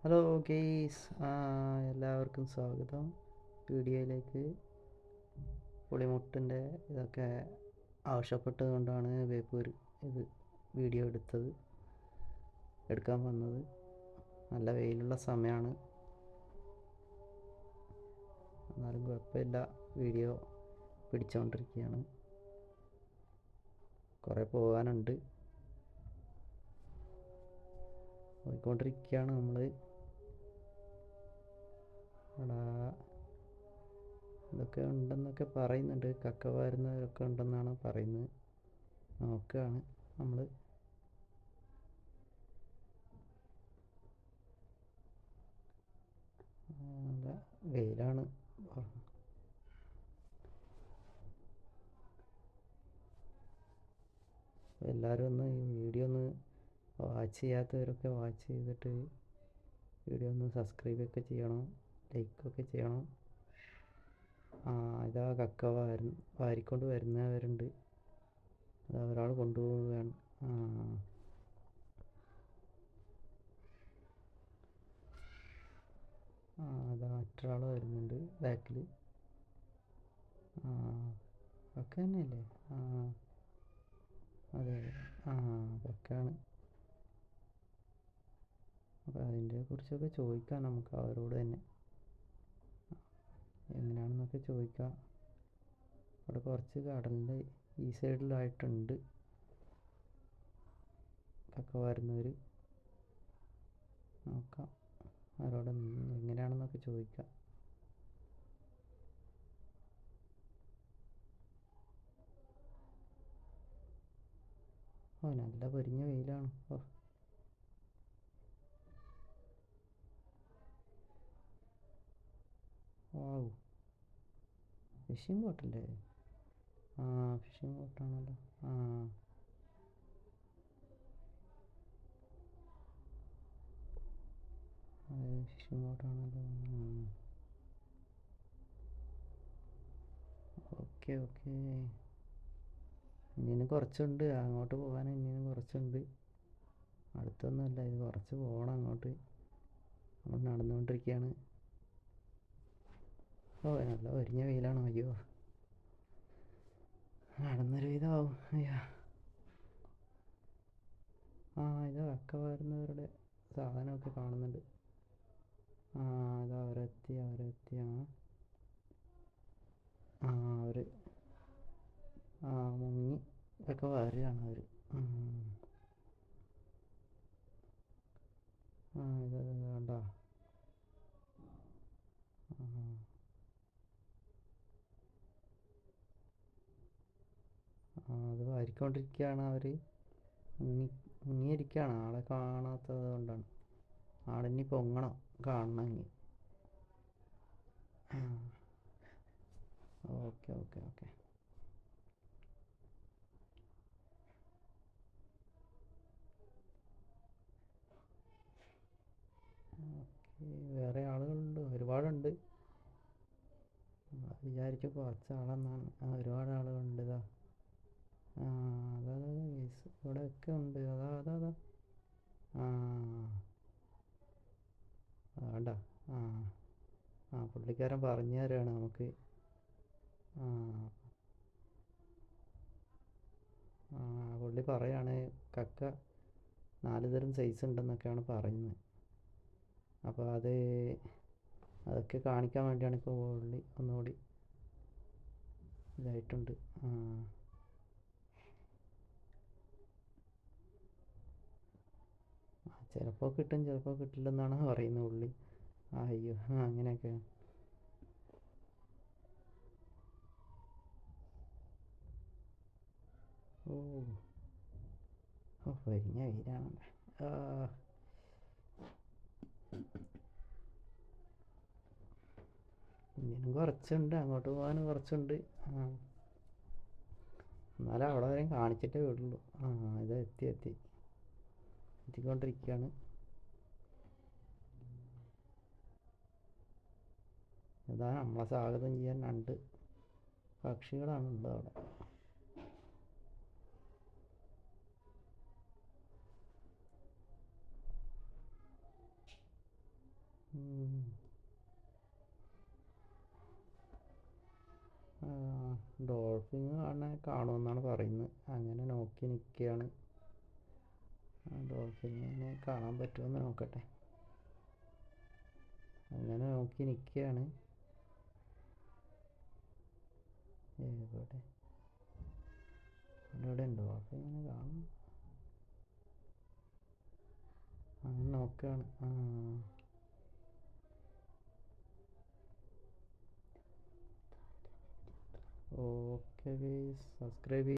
Hello guys, എല്ലാവർക്കും സ്വാഗതം വീഡിയോയിലേക്ക്. പുളിമുട്ടിൻ്റെ ഇതൊക്കെ ആവശ്യപ്പെട്ടത് കൊണ്ടാണ് ബേപ്പൂർ ഇത് വീഡിയോ എടുക്കാൻ വന്നത്. നല്ല വെയിലുള്ള സമയമാണ്, എന്നാലും കുഴപ്പമില്ല, വീഡിയോ പിടിച്ചുകൊണ്ടിരിക്കുകയാണ്. കുറേ പോകാനുണ്ട്, പോയിക്കൊണ്ടിരിക്കുകയാണ് നമ്മൾ. അവിടെ ഇതൊക്കെ ഉണ്ടെന്നൊക്കെ പറയുന്നുണ്ട്, കക്ക വരുന്നവരൊക്കെ ഉണ്ടെന്നാണ് പറയുന്നത്. നോക്കുകയാണ് നമ്മൾ. നല്ല വെയിലാണ്. എല്ലാവരും ഒന്ന് ഈ വീഡിയോ ഒന്ന് വാച്ച് ചെയ്യാത്തവരൊക്കെ വാച്ച് ചെയ്തിട്ട് വീഡിയോ ഒന്ന് സബ്സ്ക്രൈബൊക്കെ ചെയ്യണം, ലൈക്കൊക്കെ ചെയ്യണം. ഇതാ കക്ക വാരിക്കൊണ്ട് വരുന്നവരുണ്ട്. അതാ ഒരാൾ കൊണ്ടുപോവുകയാണ്. അതാ മറ്റൊരാൾ വരുന്നുണ്ട് ബാക്കിൽ. കക്ക തന്നെയല്ലേ? അതെ കക്കയാണ്. അപ്പോൾ അതിനെ കുറിച്ചൊക്കെ ചോദിക്കാം നമുക്ക് അവരോട് തന്നെ, എങ്ങനെയാണെന്നൊക്കെ ചോദിക്കാം. അവിടെ കുറച്ച് കടലിൻ്റെ ഈ സൈഡിലായിട്ടുണ്ട് കക്ക വരുന്നവർ. നോക്കാം അവരോട് എങ്ങനെയാണെന്നൊക്കെ ചോദിക്കാം. നല്ല പൊരിഞ്ഞ വെയിലാണ്. ഫിഷിംഗ് ബോട്ടല്ലേ? ഫിഷിംഗ് ബോട്ടാണല്ലോ. ഫിഷിംഗ് ബോട്ടാണല്ലോ. ഓക്കെ. ഇനിയും കുറച്ചുണ്ട് അങ്ങോട്ട് പോകാൻ, ഇനിയും കുറച്ചുണ്ട്. അടുത്തൊന്നുമല്ല, ഇത് കുറച്ച് പോകണം അങ്ങോട്ട്. നമ്മൾ നടന്നുകൊണ്ടിരിക്കുകയാണ്. നല്ല ഒരിഞ്ഞ വെയിലാണ്. അയ്യോ, നടന്നൊരു വിധമാവും. അയ്യോ, ഇത് കക്ക വരുന്നവരുടെ സാധനമൊക്കെ കാണുന്നുണ്ട്. ഇത് അവരെത്തി. അവർ മുങ്ങി ഒക്കെ വരികയാണ് അവർ. ഇത് വേണ്ട. അത് വാരിക്കൊണ്ടിരിക്കുകയാണ് അവർ. മുങ്ങിയിരിക്കുകയാണ്. ആളെ കാണാത്തത് കൊണ്ടാണ്. ആളിനി പൊങ്ങണം കാണണമെങ്കിൽ. ഓക്കെ. വേറെ ആളുകളുണ്ട്, ഒരുപാടുണ്ട്. വിചാരിച്ചു കുറച്ച് ആളെന്നാണ്. ഒരുപാട് ആളുകളുണ്ട്. ഇതാ അതാ ഇവിടെയൊക്കെ ഉണ്ട്. അതാ വേണ്ട. പുള്ളിക്കാരൻ പറഞ്ഞു തരാണ് നമുക്ക്. പുള്ളി പറയാണ് കക്ക 4 തരം സൈസ് ഉണ്ടെന്നൊക്കെയാണ് പറയുന്നത്. അപ്പോൾ അതൊക്കെ കാണിക്കാൻ വേണ്ടിയാണ് ഇപ്പോൾ പുള്ളി ഒന്നുകൂടി ഇതായിട്ടുണ്ട്. ചിലപ്പോൾ കിട്ടും, ചിലപ്പോൾ കിട്ടില്ലെന്നാണ് പറയുന്നത് പുള്ളി. അയ്യോ, അങ്ങനെയൊക്കെ. വരിഞ്ഞ വെയിലാണ്. ഇനിയും കുറച്ചുണ്ട്, അങ്ങോട്ട് പോകാനും കുറച്ചുണ്ട്. എന്നാലും അവിടെ വരെയും കാണിച്ചിട്ടേ വിടുള്ളൂ. ഇത് എത്തിക്കൊണ്ടിരിക്കുകയാണ്. ഇതാ നമ്മളെ സ്വാഗതം ചെയ്യാൻ 2 പക്ഷികളാണ് ഉള്ളത് അവിടെ. ഉം. ഡോൾഫിൻ കാണുമെന്നാണ് പറയുന്നത്. അങ്ങനെ നോക്കി നിൽക്കുകയാണ്. ഡോൾഫിനെ കാണാൻ പറ്റുമെന്ന് നോക്കട്ടെ. അങ്ങനെ നോക്കി നിൽക്കുകയാണ്. എവിടെ ഇവിടെ ഉണ്ടോ? അപ്പം ഇങ്ങനെ കാണും. അങ്ങനെ നോക്കുകയാണ്. Okay, subscribe